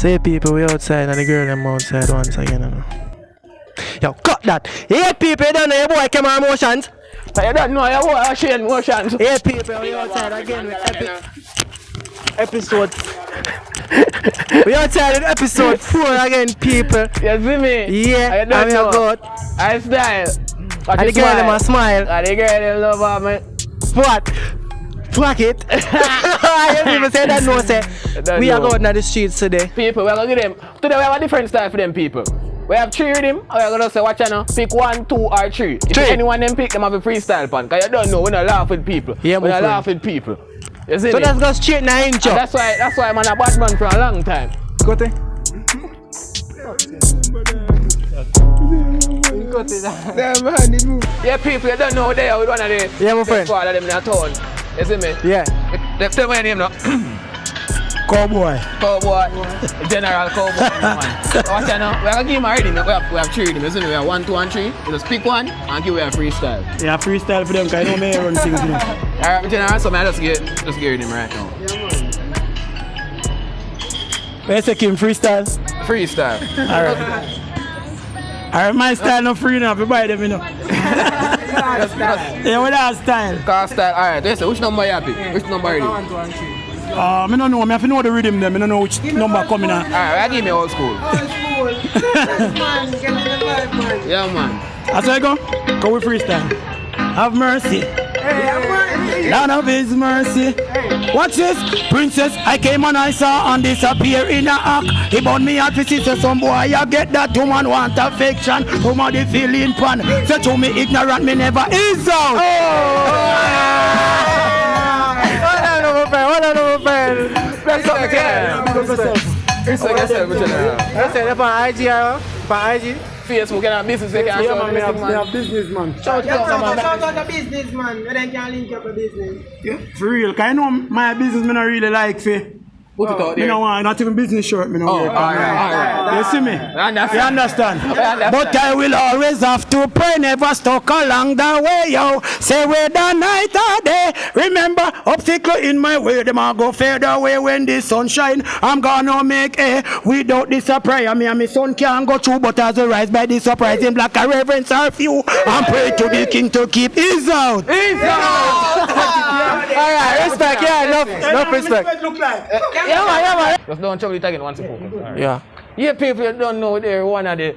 Say people, we outside and the girl them outside once again. You know. Yo, cut that. Hey people, you don't know your boy camera emotions. You don't know your boy Shane emotions. Hey people, we outside again with episode. We outside with episode 4 again, people. You see me? Yeah, I'm your god. I style. And the girl them a smile. And the girl them love me. What? Fuck it. You people say that no say. We are going on the streets today. People, we are going to give them. Today we have a different style for them people. We have 3 rhythm, and we are going to say, watch out now, pick 1, 2 or 3. If anyone them pick, them have a freestyle pan. Because you don't know, we don't laugh with people. Yeah, we don't laugh with people. You see so me? let's go straight in the intro. And that's why I'm a bad man for a long time. Got it? Yeah, people, you don't know they are with one of the best squad of them in the town. You see me? Yeah. Tell me your name now. Cowboy. General Cowboy. Watch out now. We are going to give him a rhythm. We have 3 rhythms. You see me? We have 1, 2 and 3. You just pick one and give away a freestyle. Yeah, freestyle for them because I know me run things. Alright, General, so I just get rhythm right now. Let's take him freestyle. Freestyle. Alright, my style no free enough, you buy them, you know. Yeah, what that style? Car style, alright, listen, which number you happy? Which number are you? 1, 2 and 3. I don't know, I have to know the rhythm them, I don't know which number coming out. Alright, I give me old school. Yeah, man. As I go with freestyle. Have mercy. None of his mercy. Watch this, princess. I came and I saw and disappear in a act. He bought me out to see some boy. I get that woman want affection. Woman the feeling pan. Say to me ignorant, me never is out. What on friend? Let's go again. It's like I said, Up on IG, Facebook, can have business, they can show businessman. Shout out to businessman. You then can link up a business. Yeah, for real, because I know my business me not really like for. Put it out there. Me no want, not even business shirt, me no wear. Alright. You see me? You understand? But I will always have to pray, never stuck along the way, yo. Say whether night or day. Remember, obstacle in my way, them all go fade away when the sun shine. I'm gonna make a without this surprise. Me and my son can't go through, but as I rise by the surprise in black a reverence are few. I'm pray to the king to keep his out. Alright, respect, yeah, enough respect. Look like. Yeah, man. Just don't trouble it again once you focus. Yeah. Yeah, people you don't know they're one of the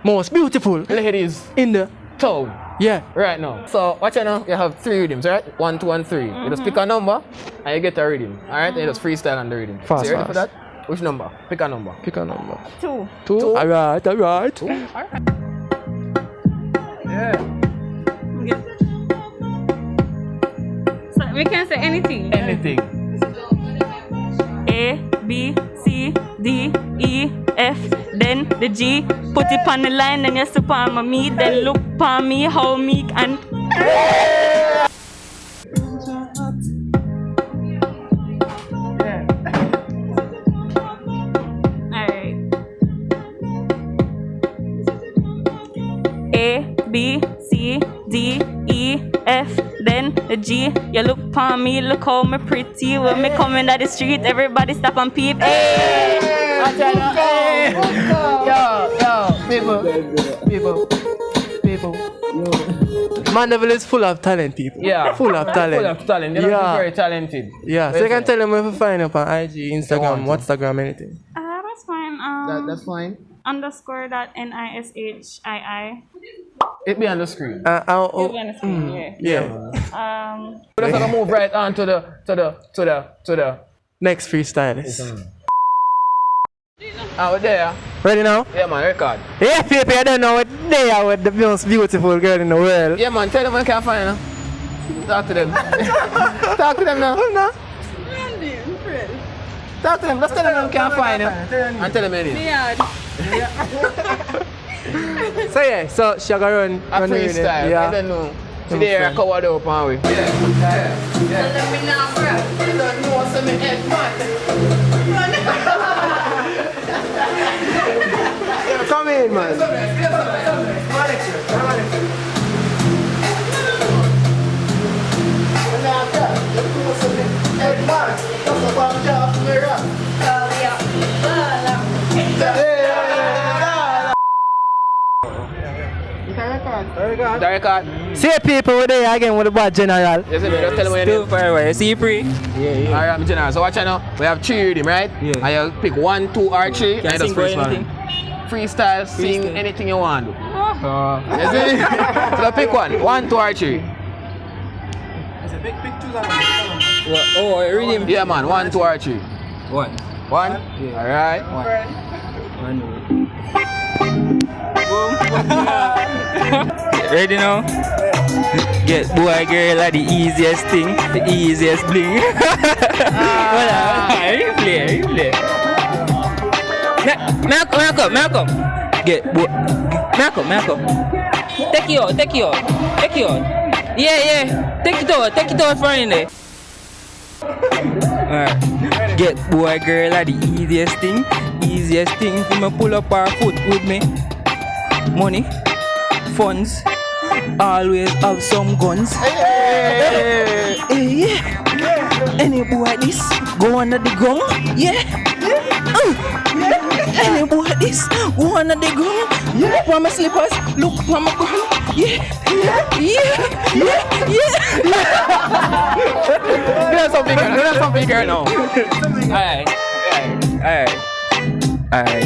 Most beautiful ladies in the town. yeah. Right now. So watch out now, you have 3 rhythms, right? 1, 2 and 3. You just pick a number and you get a rhythm. Alright? You just freestyle on the rhythm. Fast, so you ready fast. for that? Which number? Pick a number. Pick a number. 2. 2? Alright. 2? Alright. Yeah. So we can say anything. Anything. A, B, C, D, E, F, then the G. Put it on the line, then you super on me. Then look on me, how meek and. Alright. A, B, C, D, E, F, then the G. You look on me, look how me pretty. When me coming down the street, everybody stop and peep. Hey! Yo, people. Mandeville is full of talent, people. Yeah. Full of talent. Full of talent. They're very talented. Yeah. So you can tell them where to find up on IG, Instagram, Whatstagram, anything. That's fine. That's fine. _.NISHII. It be on the screen. It'll be on the screen, Yeah. We're just gonna move right on to the Next freestylist. Out there. Ready now? Yeah, man, record. Yeah, people, I don't know what they are with the most beautiful girl in the world. Yeah, man, tell them I can't find her. Talk to them. Talk to them now. Talk to them. Let's tell them I can't find her. And tell them it is. So yeah, so she gonna run A freestyle. Yeah. I don't know. Today I covered up, aren't we? Yeah. Let me know, bro. You don't know what's in my head, man. Come in, man. Hey, man. That's a bunch of mirror. The record. See people with there again with the bad general. Yes, just tell me your name. Fire, see you free? Alright, I'm general. So watch out now. We have 3 rhythm, right? Yeah. And you pick 1, 2, or 3. Can I sing for anything? Freestyle, sing Freestyle. anything you want. You see? So pick 1, 2, or 3. Oh, rhythm. Yeah, man. 1, 2, or 3. 1. 1? Yeah. Alright. 1. Ready now? Get boy girl are the easiest thing, the easiest bling. Replay. Malcolm. Get boy. Malcolm. Take it out. Yeah. Take it out for in there. Alright. Get boy girl are the easiest thing for me pull up our foot with me. Money, funds, always have some guns. Hey, yeah. Any boy this go under the gun, yeah. Any boy this go under the gun, look for my slippers, look for my gun, yeah. Do something girl now. Alright.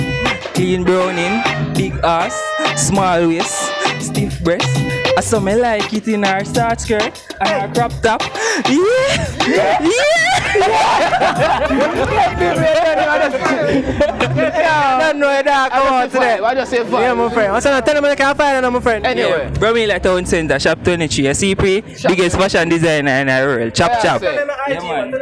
Clean browning, big ass, small waist, stiff breast. I saw me like it in her short skirt and her crop top. Yeah. Don't know that come out today. I just say fun. Yeah, my friend. What's on? Tell them I can't find it, my friend. Anyway. Bro, me like Town Center, shop 23, see biggest fashion designer in the world. Chop. Yeah, man.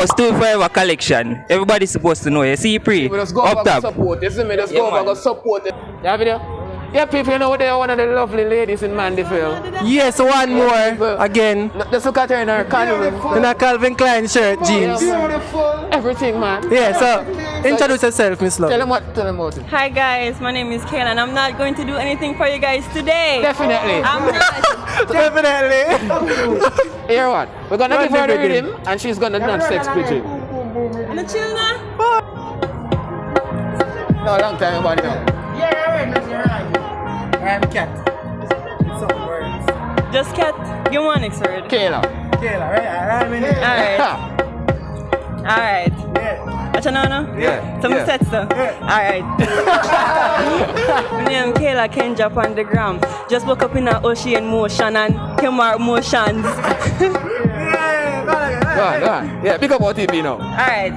Still Forever collection. Everybody's supposed to know. You see Just go up over top. support. You see me? Just Yeah, go over man. and support it. You have video? Yeah, people, you know they are one of the lovely ladies in Mandeville. Yes, one more again. Just look at her in her carnival. In a Calvin Klein shirt, jeans. Beautiful. Everything, man. Yeah, so introduce yourself, Miss Love. Tell them about it. Hi guys, my name is Kayla and I'm not going to do anything for you guys today. Definitely. I'm not. Definitely. Hear what? We're gonna Run give her the the rhythm. rhythm and she's gonna dance sex pigeon. I'm a chill now. No, long time about it now. I'm cat. Some words. Just cat. Give one next word. Kayla. Kayla, right? Alright. Yeah. What's your name? Yeah. Some sets though. Alright. My name Kayla Kenja on the gram. Just woke up in an ocean motion and came out motions. Go on. Yeah, pick up OTP now. Alright.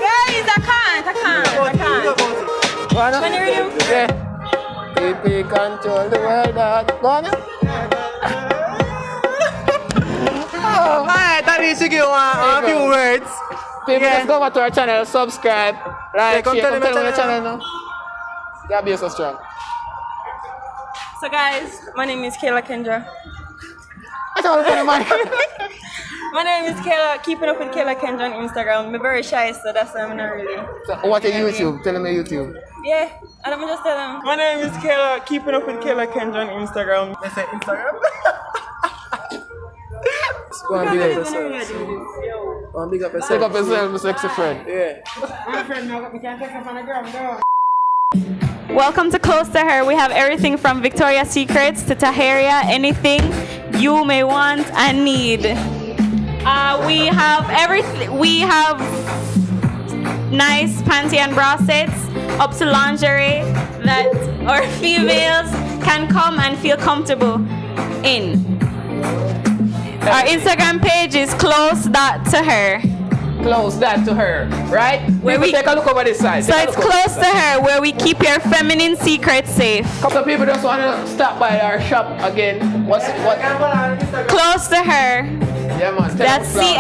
Guys, I can't. Go on. Can you read him? Yeah. PP control the world out. Go on. Alright, I need to give a few words. People, Yeah. let's go over to our channel, subscribe, like, come share, tell come them tell them the the channel now. Yeah, be so strong. So guys, my name is Kayla Kendra. I don't know my My name is Kayla, keeping up with Kayla Kendra on Instagram. I'm very shy, so that's why I'm not really. So, what is YouTube? Tell them the YouTube. Yeah, and I'm just tell them. My name is Kayla, keeping up with Kayla Kendra on Instagram. They say Instagram. Go and big up yourself. Go and big up Pick yourself. up yourself, my sexy friend. Welcome to Close to Her. We have everything from Victoria's Secrets to Taharia, anything you may want and need. We have everything. We have nice panty and bra sets up to lingerie that our females can come and feel comfortable in. Our Instagram page is close.to-her. Close that to her, right? Where People, we- take a look over this side. So Take a it's look over Close this to side. Her, where we keep your feminine secrets safe. Couple of people just want to stop by our shop again. What? Close to Her. Yeah, man. That's CLOSE.TOHER.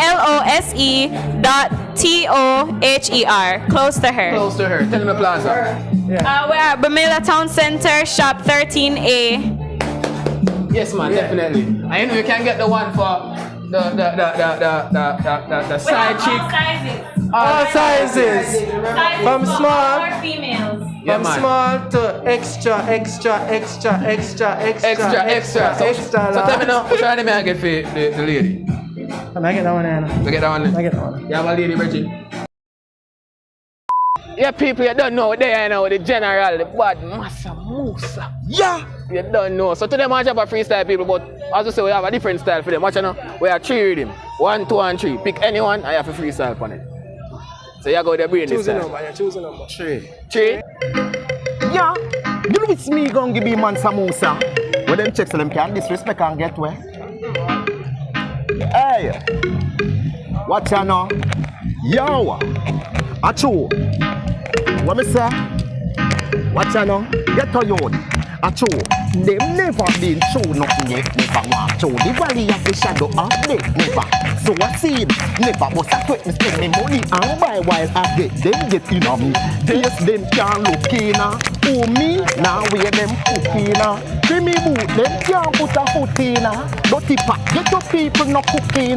Close to Her. Close to her. Tell them the plaza. We're at Bamila Town Center, shop 13A. Yes, man, definitely. And you know you can get the one for the side chick. All sizes. From small. Or females. Yeah, From man. small to extra. Extra. So tell me now, which one I get for the lady? I get that one, Anna. You get that one? I get that one. You have a lady, Bridget? Yeah, people, you don't know there now, the general, the bad Massa Musa. Yeah. You don't know. So today, I have a freestyle people, but as I say, we have a different style for them. Watch now. We have 3 rhythm. 1, 2, and 3. Pick anyone, I have a freestyle on it. So you go there brain this time. Choose a number. 3. Yeah. You know it's me gonna give man samosa. When them checks them can disrespect and get where. Hey. Watch ya now. Yo. Achu. What me say? Watch ya now. Get to you. Achu. Them never been true nothing yet. Never want to. The valley of the shadow of death. Never. So I see it. Never was a quick me spend me money and buy while I get them get in on me. Face them can't look in. Oh me, now wear them cooking. See me boot, them can't put a foot in. Dirty pack, get your people no cooking.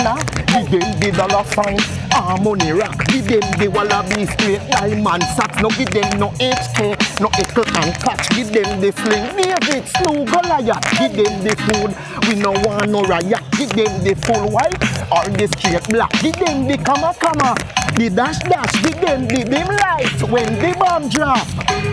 Give them the dollar sign, harmony rock. Give them the wallaby straight diamond socks. No give them no HK, no echo and catch. Give them the sling, David, Slew, Goliath. Give them the food, we no want no riot. Give them the full white or the straight black. Give them the comma, the dash. Give them the dim light when the bomb drop.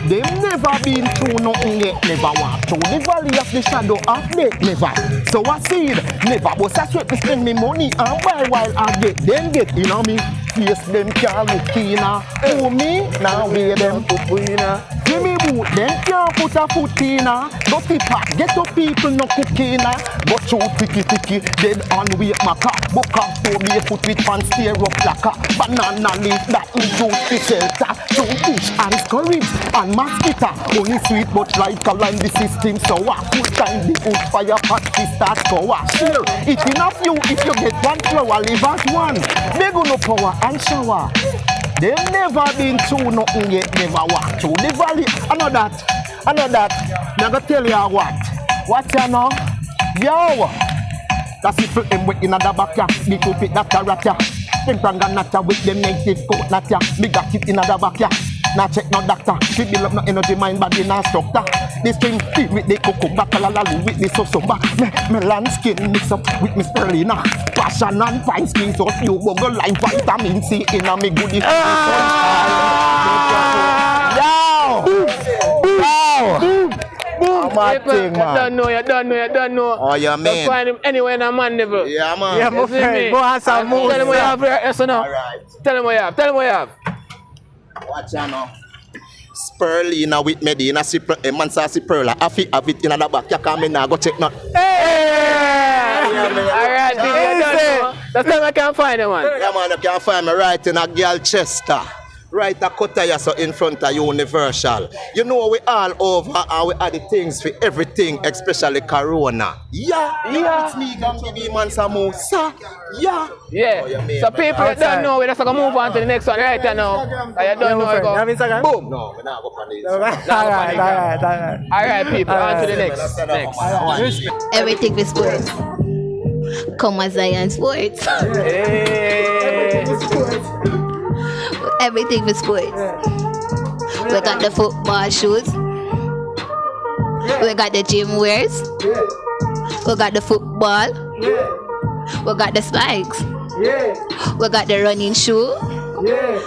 Them never been through nothing yet, never walk through the valley of the shadow of death, never. So I see it, never. But I sweat to spend me money and buy while I get them get, you know me. Yes, them can't look in. Oh me, now wear them up in. Give me boot, them can't put a foot in. Dirty pack, get up people no cooking. But through ticky, dead on wait my car. Book off to be a foot with pants, steer up like a banana leaf that me juice the shelter. Through fish and scourge and mosquito. Only sweet but like a line the system. So full time the wood fire pot to start go share. It's enough you if you get one flower, leave us one. They go no power and shower. They never been through nothing yet, never walked through the valley. I know that. I'm gonna tell you what. What you know? Yo! That's it for them with in the back ya. Big up it that rat ya. Them pranga nata with them native coat nat ya. Big got it in the back ya. Now check no doctor. We build up no energy, mind, body, now structure. This thing fit with the cocoa bacalala with the sosomba. Melon skin mix up with me spirulina. Passion and fine skin so few bubble like vitamin C in a me goodie. You don't know. Oh, yeah, man. You find him anywhere in a man level. Yeah, man. Yeah, my friend. Go have some moves. Tell him what you have here, yes or no? Alright. Tell him what you have. Watch out now. Spirulina with Medina, man says Spirula. I feel have it in the back. You come in now, go check now. Alright, you don't know. That's time I can't find him, man. Yeah, man, you can find me right in a girl Chester. Right a cutter so in front of Universal. You know we all over and we add the things for everything, especially Corona. Yeah. It's me gonna give you man some more. Yeah. Yeah. Oh, yeah, man, So people that don't know, we're just gonna move on to the next one right now. You don't know it go. Have Instagram? Boom. No, we're not going to Alright. Alright, people, on to the next. Everything for sports. Come as Zion Sports. Hey. Everything for sports. We got the football shoes. We got the gym wears. We got the football. We got the spikes. We got the running shoe.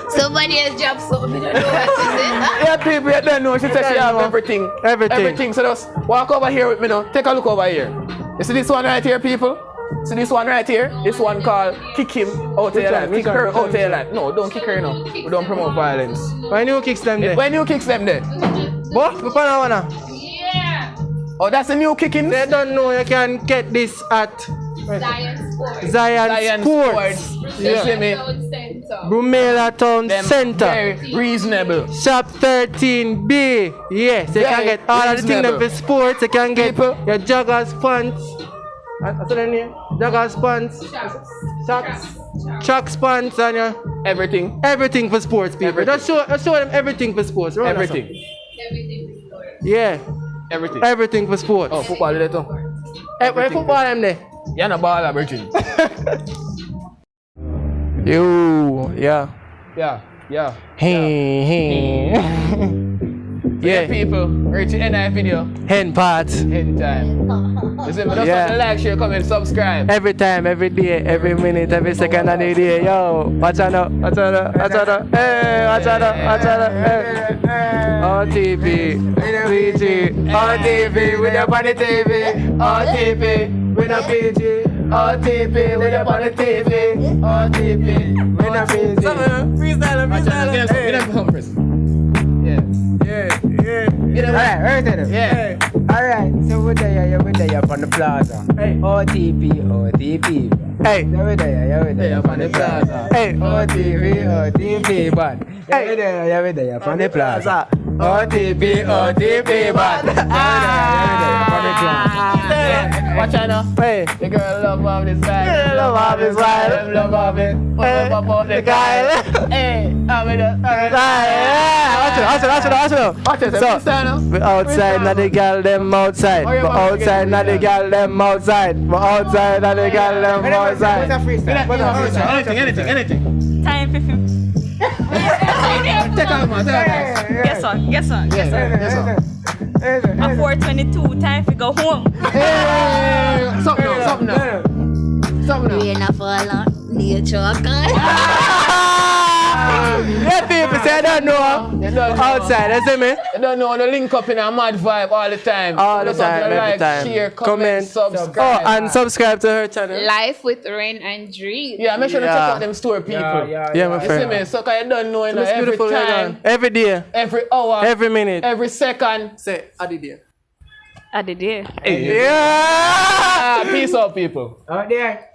Somebody has dropped something. I don't know what to say. Yeah, people, you don't know. She said she have everything. Everything. So just walk over here with me now. Take a look over here. You see this one right here, people? See this one right here? This one called kick him out of your life. Kick her out of your life. No, don't kick her now. We don't promote violence. When you kicks them there? When you kicks them there? What? We find out now. Yeah. Oh, that's a new kicking? They don't know you can get this at Zion Sports. You see me? Brumela Town Center. Very reasonable. Shop 13B. Yes, you can get all of the things for sports. You can get your joggers pants. What's the name? Joggers pants. Chucks pants and your everything. Everything for sports, people. Everything. Just show them everything for sports. Right? Everything. Yeah. Everything. Everything for sports. Oh, football there too. Where football them there? You're not ball, Virgin. Yo, yeah. Yeah. Hey. Yeah. People, reach the end of the video. Hen part. Anytime. You see me? Just Yeah. like, share, comment, subscribe. Every time, every day, every minute, every second of the day. Yo, watch out now, watch out now, watch out now. Hey, watch out now, watch out now. Hey. On TV, PG. On TV, with up on the TV. On TV, with a PG. On TV, with up on the TV. On TV, with a PG. Freestyle, freestyle. Get up home first. Yeah. Get up. Alright, right. Yeah. Alright, so we're there on the plaza. Hey. OTP. Hey. We're there on the plaza. Hey. OTP, but. Hey. We're there on the plaza. OTP, but. Watch out now. Hey. The girl love of this guy. Yeah, love of this guy. Them love of it. Hey, Love of the the guy. guy. Hey, I'm in the. Watch it. Watch it. So, Freestyle now. we outside, not the girl them outside. Oh, We yeah, man, outside, not the girl them outside. We outside, not the girl them outside. Anything. Time for you. Take out, man. Guess on. Yes, sir. I'm 4:22. Time to go home. Hey, something now. Rain a fall on nature call. Yeah, people say I don't know. Outside, you see me? You don't know the link up in a mad vibe all the time. All the Just have time, to every like, time. share, comment, subscribe. Oh, and subscribe to her channel. Life with Rain and Dream. Yeah, make sure to check Yeah. out them store people. Yeah, my You see friend. me? So can you don't know, you know, It's every beautiful, time, every day, every hour, every minute. every second. Say, I did it. I did it. Yeah. Peace out, people. Out there.